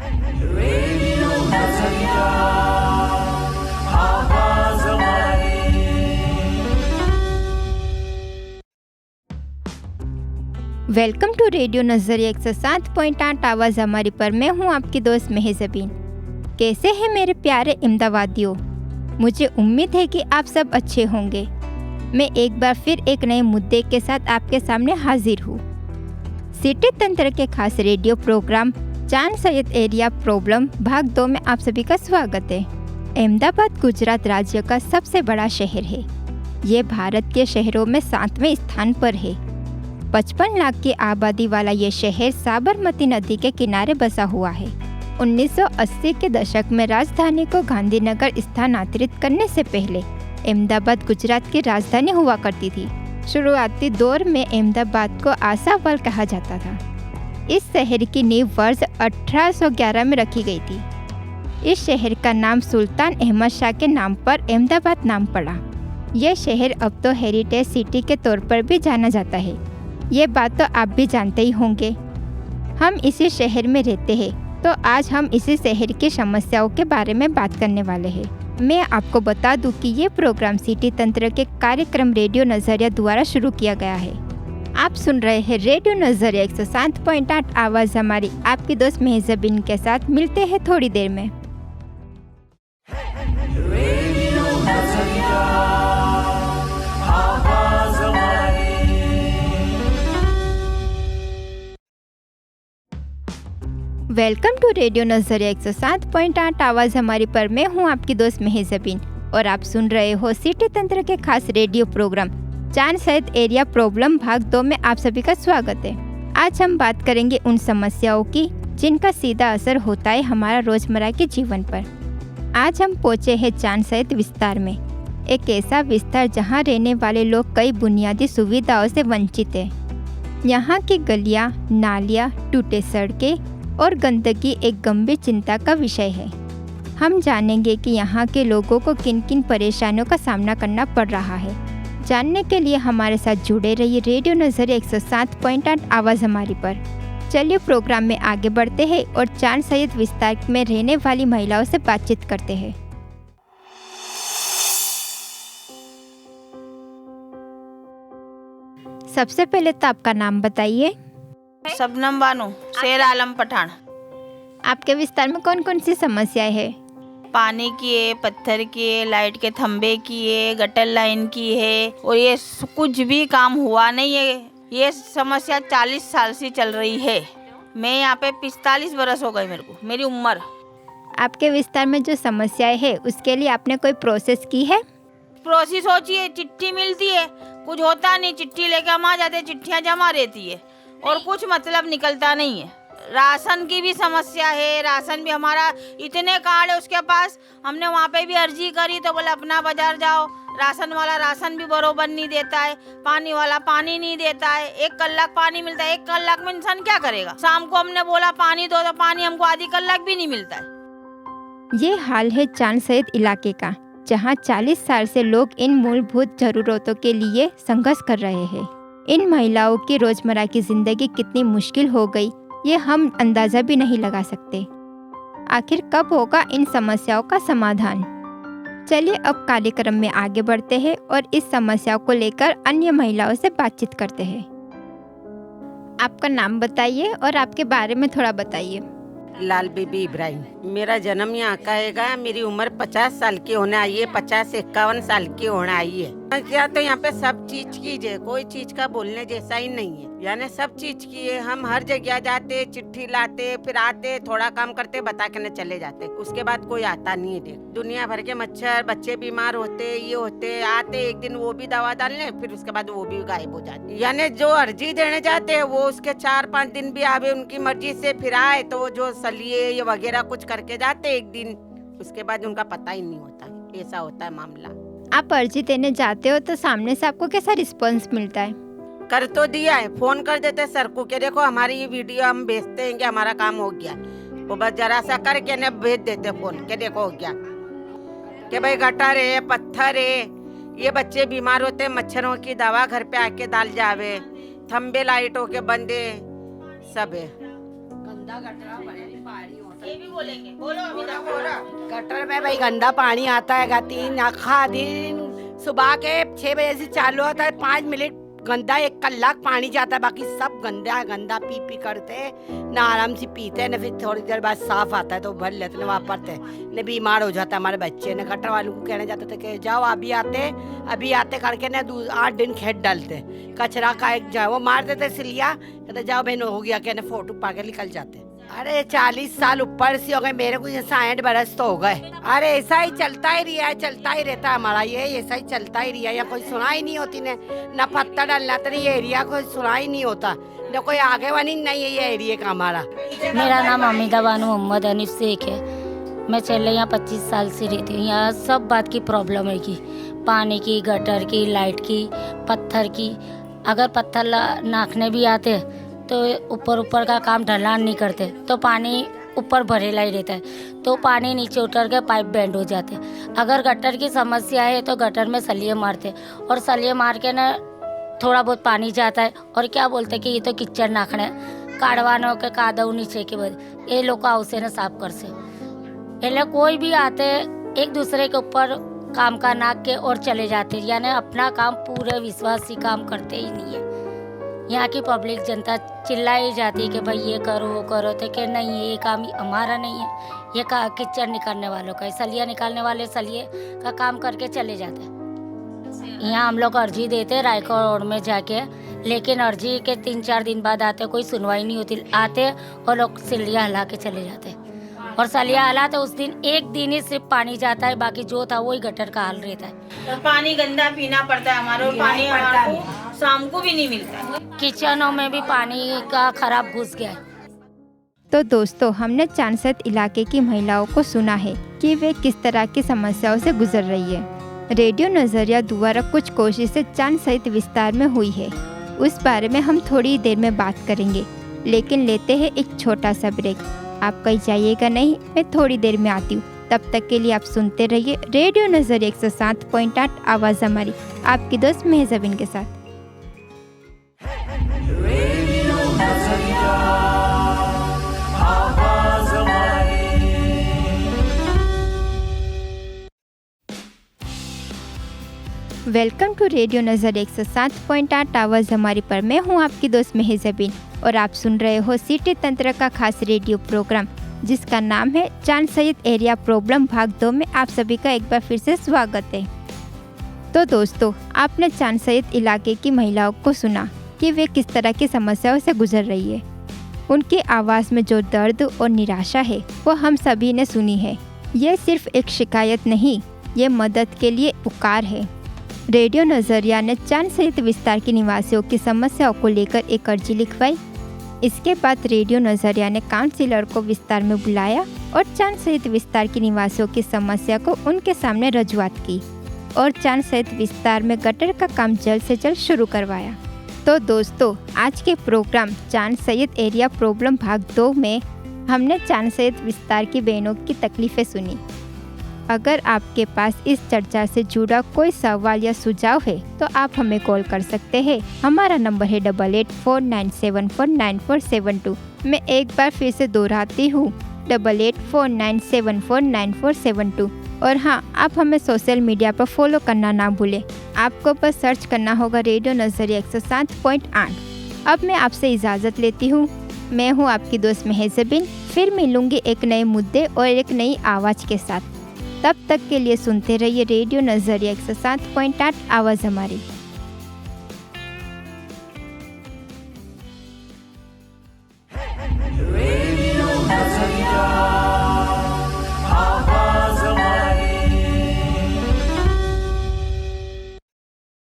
Radio नजरिया आवाज हमारी। वेलकम टू रेडियो नजरिया 107.8 आवाज़ हमारी पर मैं हूं आपकी दोस्त मेहज़बीन। कैसे हैं मेरे प्यारे अहमदाबादियों? मुझे उम्मीद है कि आप सब अच्छे होंगे। मैं एक बार फिर एक नए मुद्दे के साथ आपके सामने हाजिर हूँ। सिटी तंत्र के खास रेडियो प्रोग्राम चांद सैयद एरिया प्रॉब्लम भाग 2 में आप सभी का स्वागत है। अहमदाबाद गुजरात राज्य का सबसे बड़ा शहर है। ये भारत के शहरों में 7वें स्थान पर है। 55 लाख की आबादी वाला ये शहर साबरमती नदी के किनारे बसा हुआ है। 1980 के दशक में राजधानी को गांधीनगर स्थानांतरित करने से पहले अहमदाबाद गुजरात की राजधानी हुआ करती थी। शुरुआती दौर में अहमदाबाद को आशावाल कहा जाता था। इस शहर की नींव वर्ष 1811 में रखी गई थी। इस शहर का नाम सुल्तान अहमद शाह के नाम पर अहमदाबाद नाम पड़ा। यह शहर अब तो हेरिटेज सिटी के तौर पर भी जाना जाता है। ये बात तो आप भी जानते ही होंगे। हम इसी शहर में रहते हैं, तो आज हम इसी शहर की समस्याओं के बारे में बात करने वाले हैं। मैं आपको बता दूं कि ये प्रोग्राम सिटी तंत्र के कार्यक्रम रेडियो नजरिया द्वारा शुरू किया गया है। आप सुन रहे हैं रेडियो नजरिया 107.8 आवाज़ हमारी, आपकी दोस्त मेहज़बीन के साथ। मिलते हैं थोड़ी देर में। रेडियो नजरिया आवाज हमारी। वेलकम टू रेडियो नजरिया 107.8 आवाज़ हमारी पर मैं हूं आपकी दोस्त मेहज़बीन और आप सुन रहे हो सिटी तंत्र के खास रेडियो प्रोग्राम चांद सैयद एरिया प्रॉब्लम भाग 2 में आप सभी का स्वागत है। आज हम बात करेंगे उन समस्याओं की जिनका सीधा असर होता है हमारा रोजमर्रा के जीवन पर। आज हम पहुंचे हैं चांद सैयद विस्तार में, एक ऐसा विस्तार जहां रहने वाले लोग कई बुनियादी सुविधाओं से वंचित हैं। यहाँ की गलियाँ, नालियाँ, टूटे सड़कें और गंदगी एक गंभीर चिंता का विषय है। हम जानेंगे कि यहाँ के लोगों को किन किन परेशानियों का सामना करना पड़ रहा है। जानने के लिए हमारे साथ जुड़े रहिए रेडियो नजरिया 107.8 आवाज़ हमारी पर। चलिए प्रोग्राम में आगे बढ़ते हैं और चांद सैयद विस्तार में रहने वाली महिलाओं से बातचीत करते हैं। सबसे पहले तो आपका नाम बताइए। शबनम बानो, शेर आलम पठान। आपके विस्तार में कौन कौन सी समस्याएं हैं? पानी की है, पत्थर की है, लाइट के खंबे की है, गटर लाइन की है, और ये कुछ भी काम हुआ नहीं है। ये समस्या 40 साल से चल रही है। मैं यहाँ पे 45 बरस हो गए मेरे को, मेरी उम्र। आपके विस्तार में जो समस्याएं हैं उसके लिए आपने कोई प्रोसेस की है? प्रोसेस होती है, चिट्ठी मिलती है, कुछ होता नहीं, चिट्ठी लेके हम आ जाते, चिट्ठियाँ जमा रहती है और कुछ मतलब निकलता नहीं है। राशन की भी समस्या है, राशन भी हमारा इतने कार्ड है उसके पास। हमने वहाँ पे भी अर्जी करी तो बोले अपना बाजार जाओ, राशन वाला राशन भी बरोबर नहीं देता है, पानी वाला पानी नहीं देता है। 1 कलाक पानी मिलता है, 1 कलाक में इंसान क्या करेगा? शाम को हमने बोला पानी दो तो पानी हमको आधी कलाक भी नहीं मिलता है। ये हाल है चांद सैयद इलाके का, जहाँ 40 साल से लोग इन मूलभूत जरूरतों के लिए संघर्ष कर रहे हैं। इन महिलाओं की रोजमर्रा की जिंदगी कितनी मुश्किल हो गई ये हम अंदाजा भी नहीं लगा सकते। आखिर कब होगा इन समस्याओं का समाधान? चलिए अब कार्यक्रम में आगे बढ़ते हैं और इस समस्याओं को लेकर अन्य महिलाओं से बातचीत करते हैं। आपका नाम बताइए और आपके बारे में थोड़ा बताइए। लाल बीबी इब्राहिम। मेरा जन्म यहाँ का है। मेरी उम्र 50 साल की होने आई है, 50-51 साल की होने आई है। क्या तो यहाँ पे सब चीज की है, कोई चीज का बोलने जैसा ही नहीं है। यानी सब चीज की है। हम हर जगह जाते, चिट्ठी लाते, फिर आते, थोड़ा काम करते, बता के न चले जाते, उसके बाद कोई आता नहीं है। देख दुनिया भर के मच्छर, बच्चे बीमार होते, ये होते, आते एक दिन वो भी दवा डालने, फिर उसके बाद वो भी गायब हो जाते। यानी जो अर्जी देने जाते हैं वो उसके 4-5 दिन भी आवे उनकी मर्जी से, फिर आए तो वो जो सलिए ये वगैरह कुछ करके जाते एक दिन, उसके बाद उनका पता ही नहीं होता। ऐसा होता है मामला। आप अर्जी देने जाते हो तो सामने से आपको कैसा रिस्पॉन्स मिलता है? कर तो दिया है, फोन कर देते सर को कि देखो हमारी ये वीडियो हम भेजते हैं कि हमारा काम हो गया। वो बस जरा सा करके न भेज देते फोन के देखो हो गया, कि भाई गटर है, पत्थर है, ये बच्चे बीमार होते, मच्छरों की दवा घर पे आके डाल जावे, थंबे लाइटों के बंदे सब है। गंदा गटरा ये भी बोलेंगे, बोलो अभी गटर में भाई गंदा पानी आता है, 3 आखा दिन सुबह के 6 बजे से चालू होता है, 5 मिनट गंदा, 1 कलाक पानी जाता है, बाकी सब गंदा गंदा पी पी करते ना आराम से पीते न, फिर थोड़ी देर बाद साफ आता है तो भर लेते न, वापरते न, बीमार हो जाता है हमारे बच्चे न। गटर वालों को कहने जाते थे कि जाओ अभी आते करके न 8 दिन खेत डालते, कचरा का एक जाओ वो मार देते सिलिया, कहते जाओ बहन हो गया, कहने फोटो पा के निकल जाते। अरे 40 साल ऊपर से हो गए, मेरे को 60 बरस तो हो गए। अरे ऐसा ही चलता ही रहा है, चलता ही रहता है हमारा, ये ऐसा ही चलता ही रहा है, या कोई सुना ही नहीं होती न पत्ता डालना तो ये एरिया कोई सुना ही नहीं होता, न कोई आगे वाली नहीं है ये एरिया का हमारा। मेरा नाम अमीदा बानू मोहम्मद हनीफ शेख है। मैं चले यहाँ 25 साल से रहती हूँ। यहाँ सब बात की प्रॉब्लम है कि पानी की, गटर की, लाइट की, पत्थर की। अगर पत्थर नाखने भी आते तो ऊपर का काम ढलान नहीं करते तो पानी ऊपर भरेला ही रहता है, तो पानी नीचे उतर के पाइप बैंड हो जाते। अगर गटर की समस्या है तो गटर में सलिए मारते, और सलिए मार के ना थोड़ा बहुत पानी जाता है, और क्या बोलते कि ये तो किचड़ नाखने काढ़वानो के कादव नीचे के बाद ये लोग उसे ना साफ कर से। पहले कोई भी आते एक दूसरे के ऊपर काम का नाक के और चले जाते, यानी अपना काम पूरे विश्वास से काम करते ही नहीं है। यहाँ की पब्लिक जनता चिल्लाई जाती कि भाई ये करो वो करो, तो कि नहीं ये काम हमारा नहीं है, ये किचड़ निकालने वालों का है, सलिया निकालने वाले सलिए का काम करके चले जाते हैं। यहाँ हम लोग अर्जी देते रायकोट में जाके, लेकिन अर्जी के 3-4 दिन बाद आते, कोई सुनवाई नहीं होती, आते और लोग सलिया हला के चले जाते, और सलिया हला तो उस दिन एक दिन ही सिर्फ पानी जाता है, बाकी जो था वही गटर का हाल रहता है। तो पानी गंदा पीना पड़ता है हमारे, और पानी हमारे को शाम को भी नहीं मिलता। किचनों में भी पानी का खराब घुस गया है। तो दोस्तों, हमने चांसद इलाके की महिलाओं को सुना है कि वे किस तरह की समस्याओं से गुजर रही है। रेडियो नजरिया द्वारा कुछ कोशिशें चांद सहित विस्तार में हुई है, उस बारे में हम थोड़ी देर में बात करेंगे, लेकिन लेते हैं एक छोटा सा ब्रेक। आप कहीं जाइएगा नहीं, मैं थोड़ी देर में आती हूँ। तब तक के लिए आप सुनते रहिए रेडियो नजरिया 107.8 आवाज़ हमारी, आपकी दोस्त मेहजबिन के साथ। रेडियो नजरिया आवाज हमारी। वेलकम टू रेडियो नजर 107.8 आवाज़ हमारी पर मैं हूँ आपकी दोस्त मेहजबिन, और आप सुन रहे हो सिटी तंत्र का खास रेडियो प्रोग्राम जिसका नाम है चांद सहित एरिया प्रॉब्लम भाग 2 में आप सभी का एक बार फिर से स्वागत है। तो दोस्तों, आपने चांद सहित इलाके की महिलाओं को सुना कि वे किस तरह की समस्याओं से गुजर रही है। उनकी आवाज़ में जो दर्द और निराशा है वो हम सभी ने सुनी है। ये सिर्फ एक शिकायत नहीं, ये मदद के लिए पुकार है। रेडियो नजरिया ने चांद सहित विस्तार के निवासियों की समस्याओं को लेकर एक अर्जी लिखवाई। इसके बाद रेडियो नजरिया ने काउंसिलर को विस्तार में बुलाया और चांद सहित विस्तार के निवासियों की समस्या को उनके सामने रजूआत की, और चांद सहित विस्तार में गटर का काम जल्द से जल्द शुरू करवाया। तो दोस्तों, आज के प्रोग्राम चांद सहित एरिया प्रॉब्लम भाग 2 में हमने चांद सहित विस्तार की बहनों की तकलीफ़ें सुनी। अगर आपके पास इस चर्चा से जुड़ा कोई सवाल या सुझाव है तो आप हमें कॉल कर सकते हैं। हमारा नंबर है 8849749472। मैं एक बार फिर से दोहराती हूँ, 8849749472। और हाँ, आप हमें सोशल मीडिया पर फॉलो करना ना भूलें। आपको बस सर्च करना होगा रेडियो नजरिया 107.8। अब मैं आपसे इजाज़त लेती हूँ। मैं हूँ आपकी दोस्त मेहजबिन। फिर मिलूँगी एक नए मुद्दे और एक नई आवाज़ के साथ। तब तक के लिए सुनते रहिए रेडियो नजरिया 107.8 आवाज़ हमारी। रेडियो नजरिया